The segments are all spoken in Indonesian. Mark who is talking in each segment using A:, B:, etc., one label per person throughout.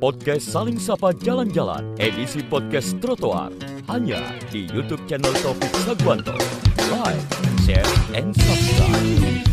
A: Podcast Saling Sapa Jalan-Jalan, edisi podcast trotoar, hanya di YouTube channel Taufik Sagwanto. Like, share, and subscribe.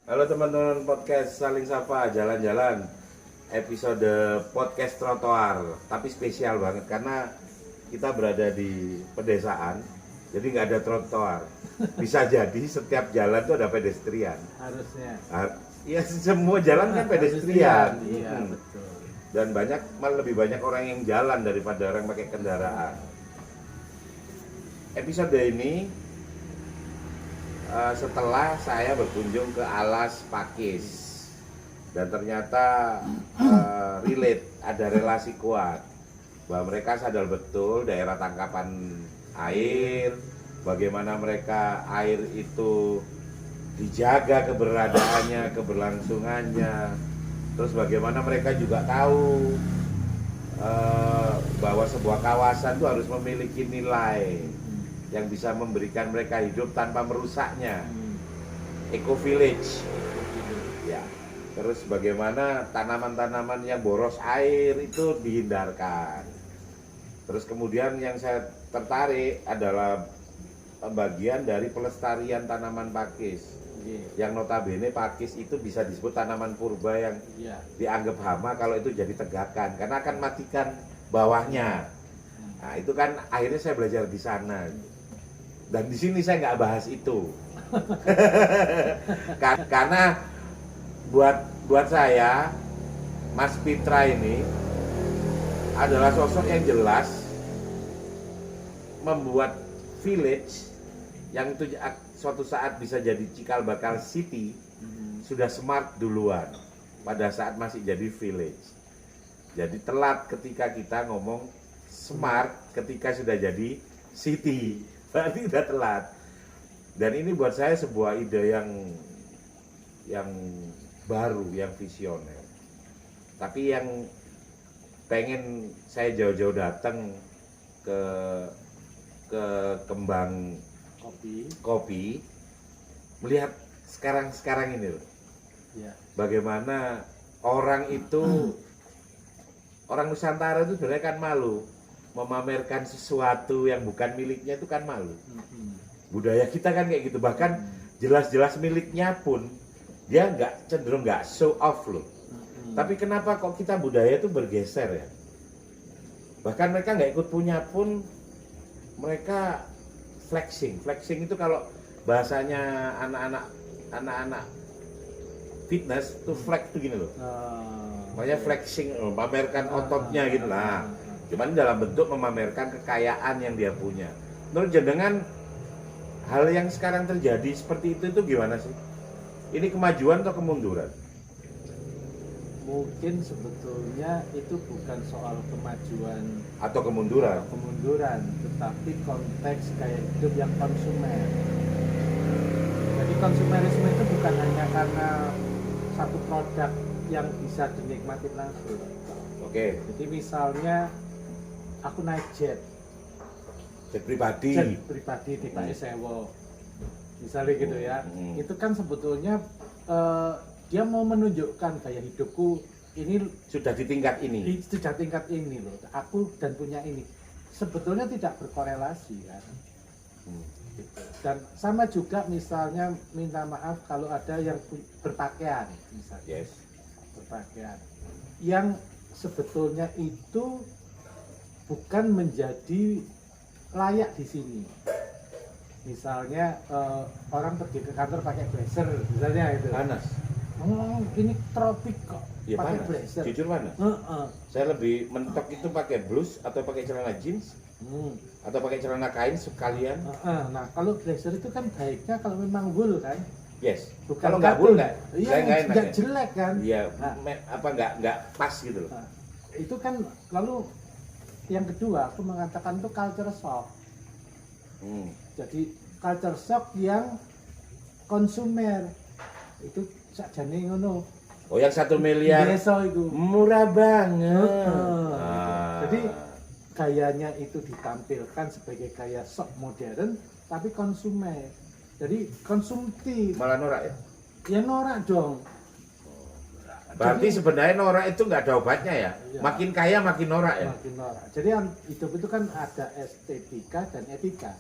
B: Halo teman-teman podcast Saling Sapa Jalan-Jalan, episode podcast trotoar, tapi spesial banget karena kita berada di pedesaan, jadi nggak ada trotoar. Bisa jadi setiap jalan tuh ada pedestrian.
C: Harusnya.
B: Ya semua jalan kan pedestrian.
C: Iya, betul.
B: Dan lebih banyak orang yang jalan daripada orang pakai kendaraan. Episode ini setelah saya berkunjung ke Alas Pakis dan ternyata relate, ada relasi kuat bahwa mereka sadar betul daerah tangkapan air, bagaimana mereka air itu dijaga keberadaannya, keberlangsungannya, terus bagaimana mereka juga tahu bahwa sebuah kawasan itu harus memiliki nilai yang bisa memberikan mereka hidup tanpa merusaknya. Eco village. Ya. Terus bagaimana tanaman-tanaman yang boros air itu dihindarkan. Terus kemudian yang saya tertarik adalah bagian dari pelestarian tanaman pakis. Yang notabene pakis itu bisa disebut tanaman purba yang dianggap hama kalau itu jadi tegakan karena akan matikan bawahnya. Nah, itu kan akhirnya saya belajar di sana. Dan di sini saya nggak bahas itu, karena buat saya Mas Pitra ini adalah sosok yang jelas membuat village yang itu suatu saat bisa jadi cikal bakal city sudah smart duluan pada saat masih jadi village. Jadi telat ketika kita ngomong smart ketika sudah jadi city. Berarti udah telat. Dan ini buat saya sebuah ide yang baru, yang visioner. Tapi yang pengen saya jauh-jauh datang ke kembang kopi melihat sekarang ini loh.
C: Ya.
B: Bagaimana orang itu orang Nusantara itu sebenarnya kan malu memamerkan sesuatu yang bukan miliknya, itu kan malu. Budaya kita kan kayak gitu, bahkan jelas-jelas miliknya pun dia cenderung nggak show off loh. Tapi kenapa kok kita budaya itu bergeser ya? Bahkan mereka nggak ikut punya pun mereka flexing itu kalau bahasanya anak-anak fitness tuh flex tuh gini loh. Makanya flexing, pamerkan ototnya gitu lah. Cuman dalam bentuk memamerkan kekayaan yang dia punya. Menurut jenengan hal yang sekarang terjadi seperti itu gimana sih? Ini kemajuan atau kemunduran?
C: Mungkin sebetulnya itu bukan soal kemajuan
B: atau kemunduran.
C: atau kemunduran, tetapi konteks gaya hidup yang konsumer. Jadi konsumerisme itu bukan hanya karena satu produk yang bisa dinikmati langsung.
B: Oke,
C: Jadi misalnya aku naik jet
B: pribadi.
C: pribadi di Pak Esewo, misalnya gitu ya. Itu kan sebetulnya dia mau menunjukkan gaya hidupku ini
B: Sudah di tingkat ini.
C: sudah tingkat ini loh, aku dan punya ini. Sebetulnya tidak berkorelasi kan. Gitu. Dan sama juga misalnya minta maaf kalau ada yang berpakaian misalnya.
B: Yes.
C: Berpakaian yang sebetulnya itu bukan menjadi layak di sini. Misalnya orang pergi ke kantor pakai blazer misalnya itu.
B: Panas.
C: Oh, ini tropik kok.
B: Ya
C: pakai
B: panas.
C: blazer.
B: Jujur panas. Saya lebih mentok itu pakai blus atau pakai celana jeans atau pakai celana kain sekalian.
C: Nah, kalau blazer itu kan baiknya kalau memang wool kan.
B: Yes.
C: Bukan
B: Kalau nggak
C: katun.
B: wool nggak,
C: Iya,
B: saya nggak enak.
C: nggak
B: Ya.
C: jelek kan.
B: Iya.
C: Nah.
B: Nggak pas gitu loh.
C: Nah, itu kan lalu yang kedua aku mengatakan itu culture shock. Jadi culture shock yang konsumer itu sakjane ngono.
B: Oh, yang 1 miliar
C: Desa itu.
B: murah banget.
C: Jadi gayanya itu ditampilkan sebagai gaya shock modern tapi konsumer. Jadi konsumtif.
B: Malah norak ya.
C: Ya norak dong.
B: Berarti
C: Jadi-
B: sebenarnya norak itu nggak ada obatnya ya.
C: Iya.
B: Makin kaya makin norak ya.
C: Makin norak. Jadi hidup itu kan ada estetika dan etika.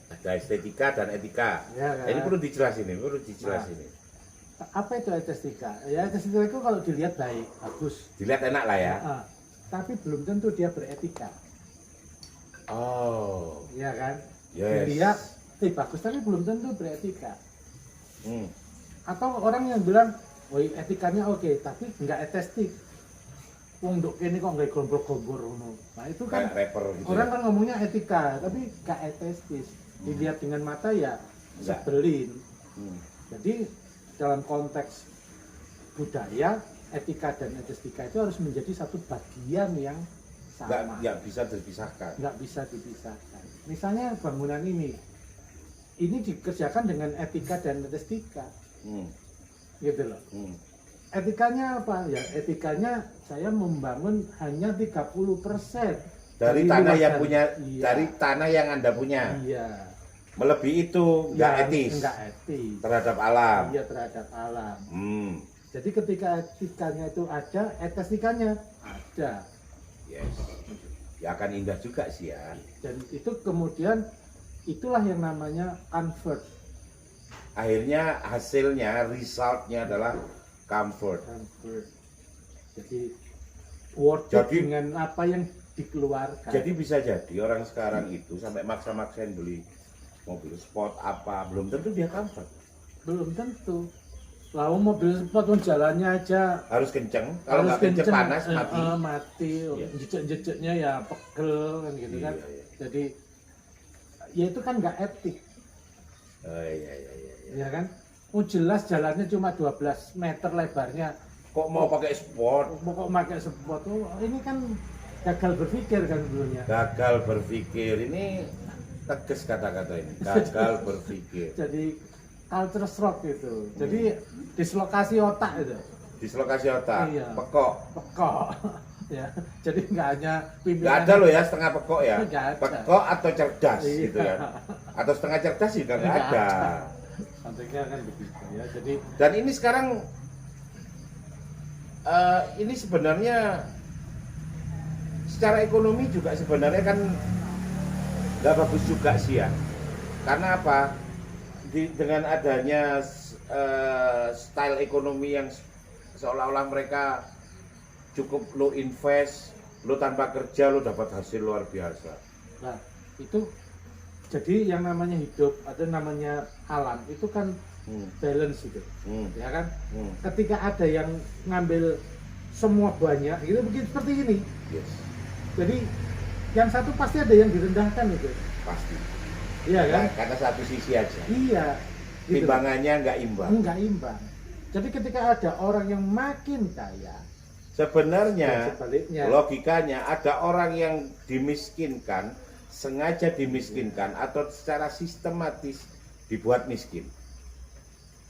B: Ada estetika dan etika.
C: Ya, kan?
B: Ini perlu dijelasin ini.
C: Apa itu estetika? Ya estetika itu kalau dilihat baik, bagus.
B: Dilihat enak lah ya.
C: Tapi belum tentu dia beretika.
B: Oh.
C: Iya kan?
B: Yes.
C: Dilihat bagus tapi belum tentu beretika.
B: Hmm.
C: Atau orang yang bilang, "Oh, etikanya oke, tapi nggak estetik." Wong nduk kene kok nggak gombor-gombor ngono. Nah, itu kan
B: Kayak rapper gitu.
C: orang
B: ya.
C: kan ngomongnya etika, tapi nggak estetis. Dilihat dengan mata ya
B: Nggak.
C: sebelin.
B: Hmm.
C: Jadi dalam konteks budaya, etika dan estetika itu harus menjadi satu bagian yang sama.
B: Nggak bisa terpisahkan.
C: Nggak bisa dipisahkan. Misalnya bangunan ini dikerjakan dengan etika dan estetika,
B: Hmm.
C: gitu loh.
B: Hmm.
C: Etikanya apa? Ya etikanya saya membangun hanya 30%
B: Dari tanah
C: luas
B: yang
C: jalan.
B: punya,
C: Iya.
B: dari tanah yang Anda punya.
C: Iya.
B: Melebihi itu nggak
C: Ya,
B: etis
C: nggak etis
B: terhadap alam.
C: Iya, terhadap alam.
B: Hmm.
C: Jadi ketika etikanya itu ada, estetikanya ada.
B: Yes. Ya akan indah juga sih ya.
C: Dan itu kemudian itulah yang namanya convert.
B: Akhirnya hasilnya, resultnya adalah comfort.
C: Jadi worth it
B: Jadi-
C: dengan apa yang dikeluarkan.
B: Jadi bisa jadi orang sekarang itu sampai maksa-maksain beli mobil sport apa, belum tentu dia comfort.
C: Belum tentu. Lalu mobil sport jalannya aja
B: Harus kenceng, kalau nggak kenceng panas mati.
C: mati.
B: Iya.
C: Jejak-jejaknya ya pegel kan gitu kan.
B: Iya.
C: Jadi ya itu kan nggak etik,
B: Oh, iya.
C: ya kan? Oh jelas jalannya cuma 12 meter lebarnya.
B: Kok mau pakai sport?
C: Kok pakai sport? Oh, ini kan gagal berpikir kan dulunya.
B: Gagal berpikir, ini tegas kata-kata ini. Gagal berpikir.
C: Jadi culture shock itu. Jadi dislokasi otak itu.
B: Dislokasi otak,
C: Iya.
B: pekok.
C: Pekok. Ya. Jadi nggak hanya
B: Nggak
C: pimpinan.
B: ada loh ya setengah pekok ya.
C: Nggak ada.
B: Pekok atau cerdas
C: Iya.
B: gitu ya. Atau setengah cerdas juga nggak
C: Nggak
B: ada.
C: Santrinya kan begitu ya. Jadi
B: Dan ini sekarang ini sebenarnya secara ekonomi juga sebenarnya kan nggak bagus juga sih ya. Karena apa? Dengan adanya style ekonomi yang seolah-olah mereka cukup lo invest, lo tanpa kerja lo dapat hasil luar biasa.
C: nah itu jadi yang namanya hidup atau namanya alam itu kan balance itu, ya kan? Ketika ada yang ngambil semua banyak, gitu begitu seperti ini.
B: Yes,
C: Jadi yang satu pasti ada yang direndahkan itu,
B: pasti.
C: iya kan?
B: Karena satu sisi aja.
C: Iya. Gitu.
B: Timbangannya nggak imbang.
C: Enggak imbang. Jadi ketika ada orang yang makin kaya,
B: Sebenarnya
C: sebaliknya.
B: logikanya ada orang yang dimiskinkan, sengaja dimiskinkan atau secara sistematis dibuat miskin.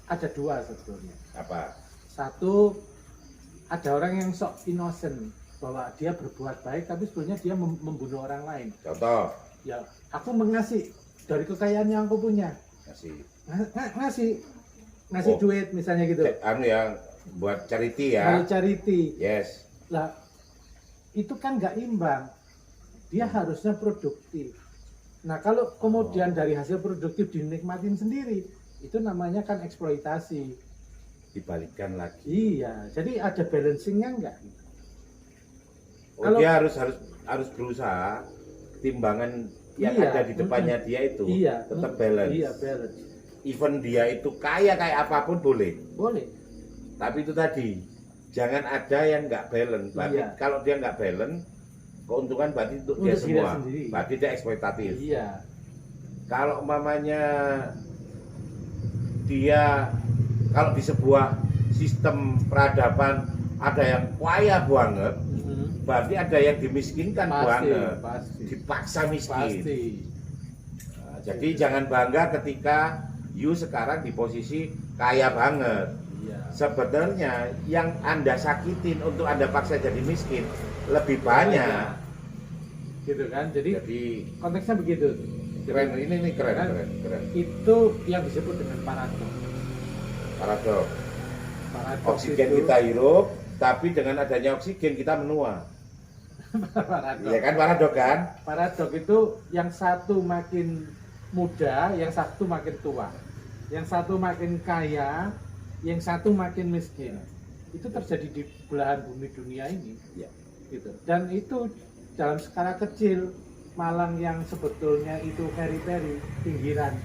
C: Ada dua sebetulnya.
B: Apa?
C: Satu, ada orang yang sok innocent bahwa dia berbuat baik tapi sebetulnya dia membunuh orang lain.
B: Contoh,
C: Ya, aku mengasih dari kekayaan yang aku punya.
B: ngasih
C: Ngasih
B: Oh.
C: duit misalnya gitu.
B: anu yang buat charity ya.
C: Kalau charity.
B: Yes.
C: Lah, itu kan nggak imbang. Dia harusnya produktif. Nah, kalau kemudian dari hasil produktif dinikmatin sendiri, itu namanya kan eksploitasi.
B: Dibalikkan lagi.
C: Iya, jadi ada balancingnya nggak?
B: Oh,
C: Kalau-
B: dia harus berusaha timbangan yang
C: Iya,
B: ada di depannya dia itu
C: Iya,
B: tetap balance.
C: Iya, balance.
B: Even dia itu kaya kayak apapun boleh.
C: Boleh.
B: Tapi itu tadi, jangan ada yang nggak balance. Berarti
C: Iya.
B: kalau dia nggak balance, keuntungan berarti untuk dia
C: Untuk dia
B: semua.
C: sendiri.
B: Berarti dia eksploitatif.
C: Iya.
B: Kalau umpamanya dia, kalau di sebuah sistem peradaban ada yang kaya banget, berarti ada yang dimiskinkan banget,
C: Pasti.
B: dipaksa miskin.
C: Pasti.
B: Nah, jadi jangan bangga ketika you sekarang di posisi kaya banget.
C: Iya.
B: Sebenarnya yang Anda sakitin untuk Anda paksa jadi miskin lebih banyak.
C: Gitu kan? Jadi
B: Jadi
C: konteksnya begitu.
B: keren, ini keren,
C: Kan?
B: keren.
C: Itu yang disebut dengan paradoks.
B: Paradoks.
C: Paradoks
B: Oksigen
C: itu,
B: kita hirup, tapi dengan adanya oksigen kita menua.
C: paradoks.
B: Iya kan paradok kan?
C: Paradoks itu yang satu makin muda, yang satu makin tua. Yang satu makin kaya, yang satu makin miskin. Itu terjadi di belahan bumi dunia ini.
B: Iya.
C: Gitu. Dan itu dalam skala kecil, Malang yang sebetulnya itu peri-peri, pinggiran.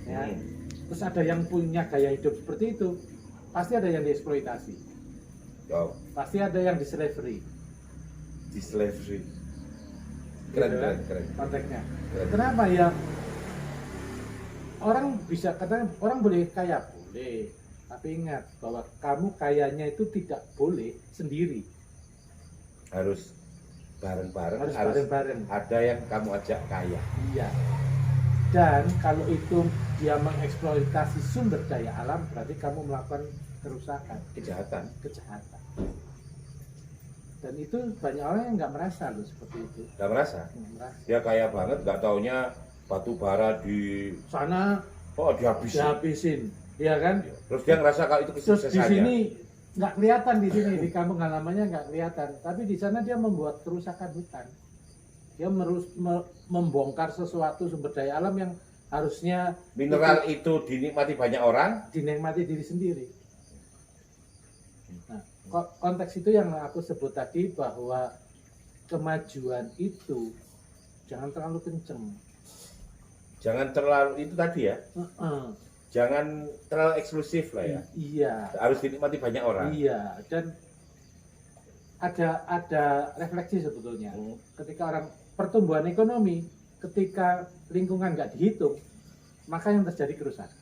C: Ya.
B: Hmm.
C: Terus ada yang punya gaya hidup seperti itu, pasti ada yang dieksploitasi.
B: Yo,
C: Pasti ada yang di slavery.
B: di slavery. Keren,
C: Gitu kan?
B: keren.
C: Konteksnya.
B: Keren.
C: Kenapa ya? Orang bisa katanya orang boleh kaya, boleh. Tapi ingat bahwa kamu kayanya itu tidak boleh sendiri.
B: Harus bareng-bareng,
C: Harus
B: harus
C: bareng-bareng.
B: ada yang kamu ajak kaya.
C: Iya. Dan kalau itu dia mengeksploitasi sumber daya alam, berarti kamu melakukan kerusakan,
B: Kejahatan.
C: kejahatan. Dan itu banyak orang yang nggak merasa loh seperti itu.
B: Gak merasa?
C: Nggak merasa.
B: Dia kaya banget, gak taunya batu bara di
C: Sana
B: dihabisin.
C: dihabisin, ya kan?
B: Terus dia ngerasa kalau itu
C: Terus di
B: kesuksesannya.
C: sini nggak kelihatan di sini di kampung halamannya nggak kelihatan, tapi di sana dia membuat kerusakan hutan. Dia membongkar sesuatu sumber daya alam yang harusnya
B: Mineral itu dinikmati banyak orang.
C: dinikmati diri sendiri. Nah, konteks itu yang aku sebut tadi bahwa kemajuan itu jangan terlalu kenceng.
B: Jangan terlalu itu tadi ya. Jangan terlalu eksklusif lah ya.
C: Iya.
B: Harus dinikmati banyak orang.
C: Iya, dan ada refleksi sebetulnya.
B: Hmm.
C: Ketika orang pertumbuhan ekonomi, ketika lingkungan nggak dihitung, maka yang terjadi kerusakan.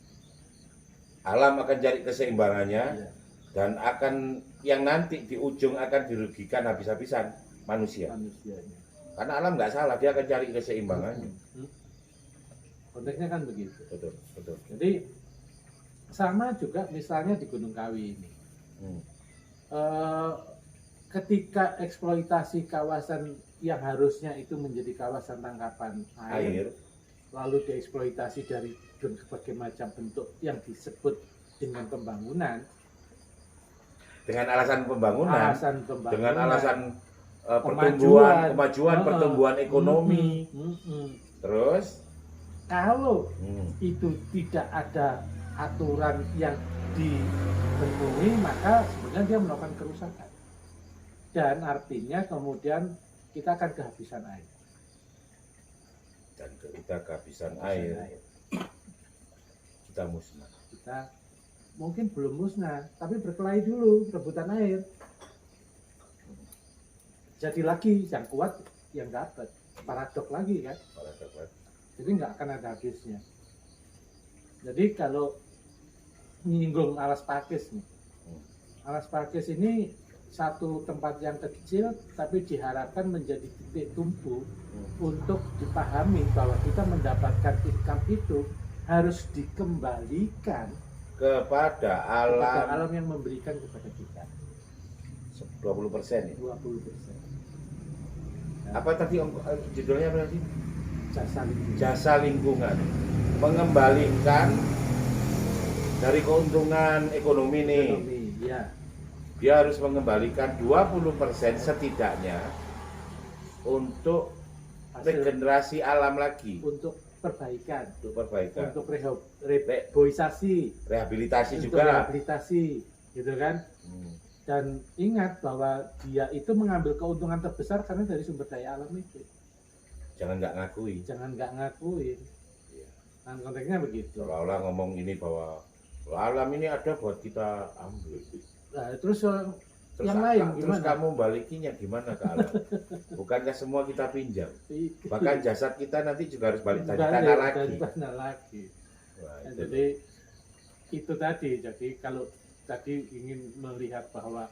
B: Alam akan cari keseimbangannya
C: Iya.
B: dan akan yang nanti di ujung akan dirugikan habis-habisan manusia.
C: Manusianya.
B: Karena alam nggak salah, dia akan cari keseimbangannya.
C: Konteksnya kan begitu.
B: Betul, betul.
C: Jadi sama juga misalnya di Gunung Kawi ini.
B: Hmm.
C: Ketika eksploitasi kawasan yang harusnya itu menjadi kawasan tangkapan air, lalu dieksploitasi dari berbagai macam bentuk yang disebut dengan pembangunan,
B: Dengan alasan pembangunan, dengan alasan kemajuan, pertumbuhan ekonomi. Terus,
C: Kalau itu tidak ada aturan yang dipenuhi, maka sebenarnya dia melakukan kerusakan. Dan artinya kemudian kita akan kehabisan air.
B: dan kita kehabisan air, kita musnah.
C: Kita mungkin belum musnah, tapi berkelahi dulu rebutan air. Jadi lagi yang kuat yang dapat, paradok lagi kan.
B: Para sahabat.
C: Jadi nggak akan ada habisnya. Jadi kalau menyinggung alas pakis nih, alas pakis ini satu tempat yang kecil tapi diharapkan menjadi titik tumpu untuk dipahami bahwa kita mendapatkan income itu harus dikembalikan
B: kepada
C: kepada
B: alam
C: alam yang memberikan kepada kita
B: 20% ya.
C: 20%.
B: Apa tadi judulnya apa tadi?
C: Jasa lingkungan.
B: Jasa lingkungan. Mengembalikan dari keuntungan ekonomi nih.
C: Ekonomi, ya.
B: Dia harus mengembalikan 20% setidaknya untuk
C: Hasil
B: regenerasi alam lagi,
C: untuk perbaikan,
B: untuk perbaikan,
C: untuk rehabilitasi,
B: rehabilitasi
C: untuk
B: juga.
C: rehabilitasi, gitu kan? Dan ingat bahwa dia itu mengambil keuntungan terbesar karena dari sumber daya alam itu.
B: Jangan nggak ngakui.
C: Jangan nggak ngakuin.
B: Iya.
C: Nah, konteksnya begitu.
B: Seolah-olah ngomong ini bahwa alam ini ada buat kita ambil.
C: Nah, terus yang lain
B: terus
C: gimana?
B: kamu balikinya gimana ke alam? Bukankah semua kita pinjam? Bahkan jasad kita nanti juga harus balik dari tanah lagi.
C: Dari tanah lagi.
B: Wah,
C: Nah,
B: itu
C: jadi itu tadi. Jadi kalau tadi ingin melihat bahwa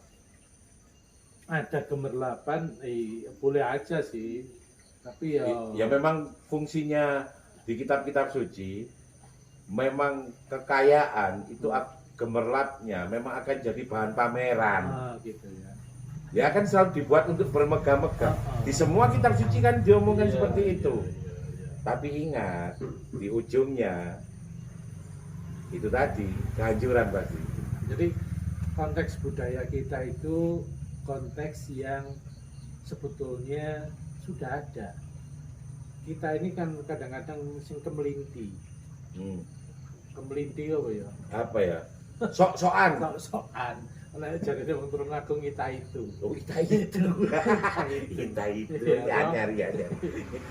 C: ada gemerlapan, boleh aja sih. Tapi
B: ya memang fungsinya di kitab-kitab suci, memang kekayaan itu gemerlapnya memang akan jadi bahan pameran.
C: Gitu ya.
B: Ya kan selalu dibuat untuk bermegah-megah. Di semua kitab suci kan diomongkan
C: Iya,
B: seperti
C: iya,
B: itu.
C: iya.
B: Tapi ingat, di ujungnya itu tadi kehancuran pasti.
C: Jadi konteks budaya kita itu konteks yang sebetulnya sudah ada. Kita ini kan kadang-kadang sing kemelinti. Kemelinti apa ya?
B: Apa ya? Sok-sokan.
C: Sok-sokan. Nah, jadi wong turun agung kita itu.
B: Oh, kita itu. Kita itu.
C: Iya,
B: Ada.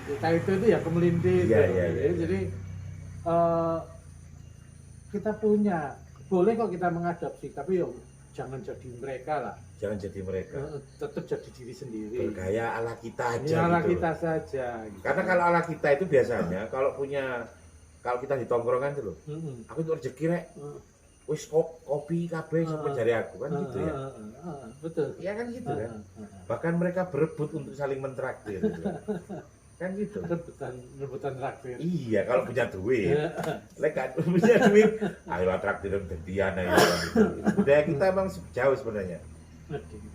C: Kita itu ya kemelinti.
B: Iya,
C: itu.
B: iya.
C: Jadi kita punya, boleh kok kita mengadopsi, tapi yo jangan jadi mereka lah.
B: Jangan jadi mereka.
C: Tetap jadi diri sendiri.
B: Bergaya ala kita aja
C: Ya, ala
B: gitu.
C: kita saja. Gitu.
B: Karena kalau ala kita itu biasanya kalau kita di tongkrongan itu loh, aku itu rezeki rek, wis kopi kabeh sampai jari aku kan gitu ya.
C: Betul.
B: Ya kan gitu kan. Bahkan mereka berebut untuk saling mentraktir gitu. Kan gitu.
C: Rebutan traktir.
B: Iya, kalau punya duit. Lek kan punya duit, ayo traktir gantian ayo gitu. Budaya kita emang jauh sebenarnya.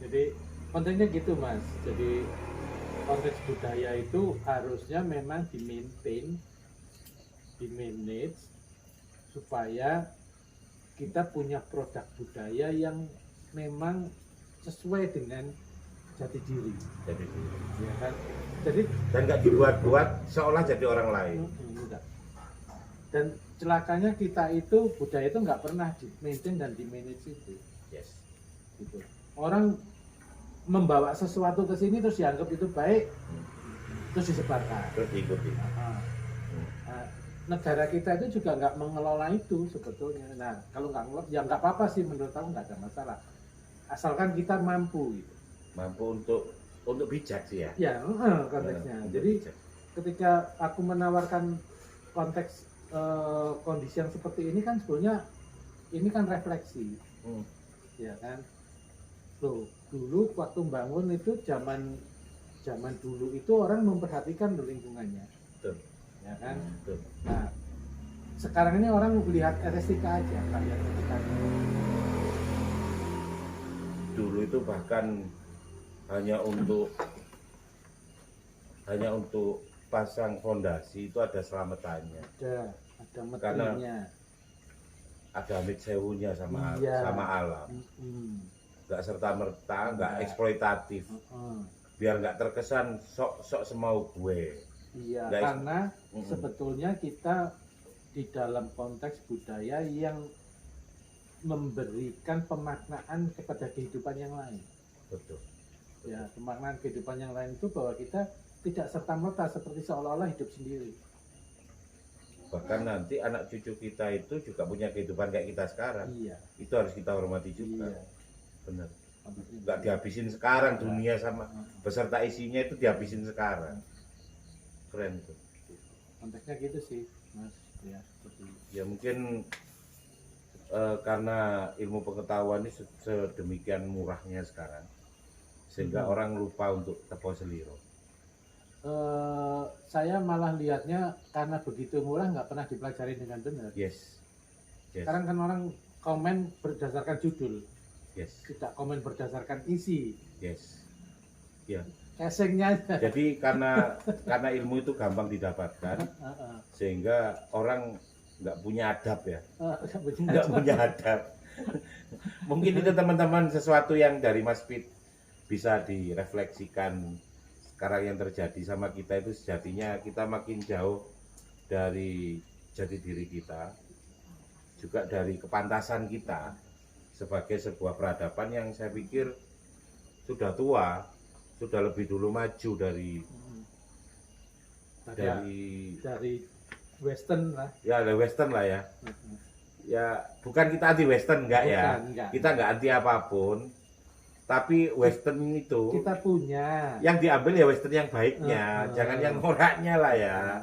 C: Jadi kontennya gitu Mas. Jadi konteks budaya itu harusnya memang di-maintain, di-manage supaya kita punya produk budaya yang memang sesuai dengan jati diri.
B: Jadi
C: Ya kan? Jadi
B: dan nggak dibuat-buat seolah jadi orang lain.
C: enggak. Dan celakanya kita itu budaya itu nggak pernah di-maintain dan di-manage itu.
B: Yes.
C: Gitu. Orang membawa sesuatu ke sini terus dianggap itu baik, terus disebarkan.
B: Terus diikuti.
C: Nah, negara kita itu juga nggak mengelola itu sebetulnya. Nah, kalau nggak ngelola, ya nggak apa-apa sih menurut aku, nggak ada masalah. Asalkan kita mampu gitu.
B: Mampu untuk bijak sih ya.
C: Ya, konteksnya.
B: Untuk
C: Jadi
B: bijak.
C: ketika aku menawarkan konteks kondisi yang seperti ini kan sebetulnya ini kan refleksi, ya kan. Loh, dulu waktu bangun itu zaman dulu itu orang memperhatikan lingkungannya,
B: Betul.
C: ya kan.
B: Betul.
C: Nah, sekarang ini orang lihat estetika aja, lihat estetika.
B: Dulu itu bahkan hanya untuk pasang fondasi itu ada selamatannya.
C: Ada meternya.
B: Ada amit sewunya sama
C: Iya.
B: alam. Nggak serta-merta, nggak eksploitatif. Biar nggak terkesan sok semau gue.
C: Iya,
B: Guys.
C: karena sebetulnya kita di dalam konteks budaya yang memberikan pemaknaan kepada kehidupan yang lain.
B: Betul.
C: Ya, pemaknaan kehidupan yang lain itu bahwa kita tidak serta-merta seperti seolah-olah hidup sendiri.
B: Bahkan nanti anak cucu kita itu juga punya kehidupan kayak kita sekarang.
C: Iya.
B: Itu harus kita hormati juga.
C: Iya.
B: Benar. Nggak dihabisin sekarang dunia sama beserta isinya itu dihabisin sekarang. Keren tuh.
C: Konteksnya gitu sih, Mas. Ya, seperti itu.
B: Ya mungkin karena ilmu pengetahuan ini sedemikian murahnya sekarang, sehingga orang lupa untuk tepo seliro.
C: Saya malah lihatnya karena begitu murah nggak pernah dipelajari dengan benar.
B: Yes.
C: Sekarang kan orang komen berdasarkan judul,
B: Yes.
C: tidak komen berdasarkan isi.
B: Yes. Ya.
C: Casingnya aja.
B: Jadi karena ilmu itu gampang didapatkan, sehingga orang nggak punya adab ya, nggak punya adab. Mungkin itu teman-teman sesuatu yang dari Mas Pit bisa direfleksikan. Sekarang yang terjadi sama kita itu sejatinya kita makin jauh dari jati diri kita, juga dari kepantasan kita sebagai sebuah peradaban yang saya pikir sudah tua, sudah lebih dulu maju dari
C: Western lah.
B: Ya, dari Western lah ya. Ya, bukan kita anti Western enggak ya.
C: Enggak.
B: Kita enggak anti apapun. Tapi Western itu
C: Kita punya.
B: yang diambil ya Western yang baiknya, jangan yang noraknya lah ya.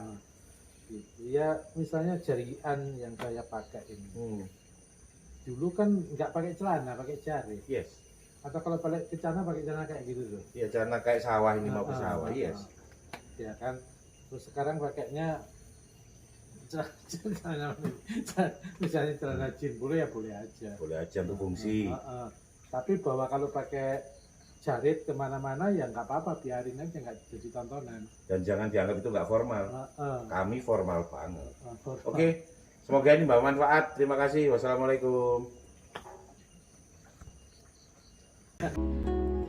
C: Ya, misalnya jarian yang saya pakai ini. Dulu kan nggak pakai celana, pakai jari.
B: Yes.
C: Atau kalau pakai celana pakai celana kayak gitu tuh.
B: Ya celana kayak sawah ini mau ke sawah. Yes.
C: Ya kan. Terus sekarang pakainya celana misalnya celana jeans boleh ya boleh aja.
B: Boleh aja untuk fungsi.
C: Tapi bahwa kalau pakai jarit kemana-mana ya nggak apa-apa, biarin aja, nggak jadi tontonan.
B: Dan jangan dianggap itu nggak formal. Kami formal banget.
C: Formal.
B: Oke, semoga ini bermanfaat. Terima kasih. Wassalamualaikum.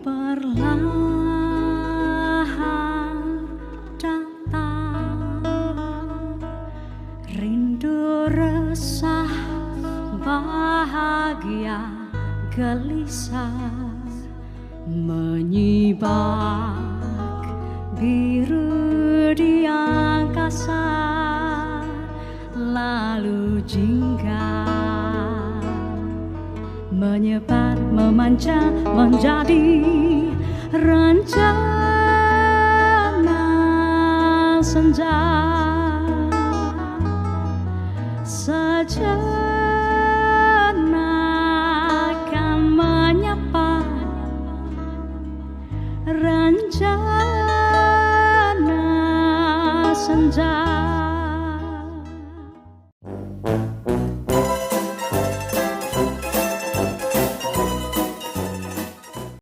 D: Perlahan datang rindu, resah, bahagia, gelisah menyibak biru di angkasa, lalu jingga menyebar, memancar, menjadi rencana senja. Sejenak akan menyapa rencana senja.